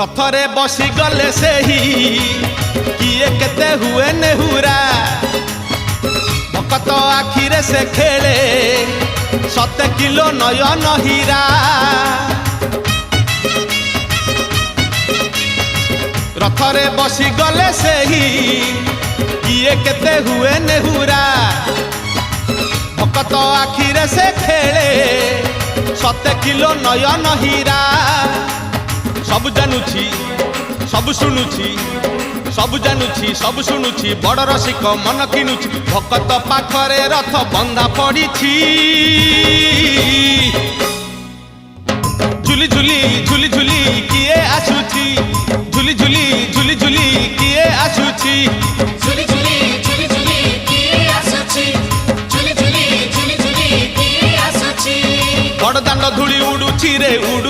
रथरे बसी गले से ही किए केते हुए नेहुरा भकत आखिरे से खेले 7 किलो नयन हीरा रथरे बसी गले से ही किए केते हुए नेहुरा भकत आखिरे से खेले 7 किलो नयन हीरा सब जानुछि सब शुणुछि सब जानुछि सब शुणुछि बड़ रसिक मन किनुछि भकत पाखरे रथ बंधा पड़िछि झुली झुली झुली झुली किए आसुछि झुली झुली झुली झुली किए आसुछि झुली झुली झुली झुली किए आसुछि झुली झुली झुली झुली किए आसुछि बड़ दांड धूली उडुछि रे उडु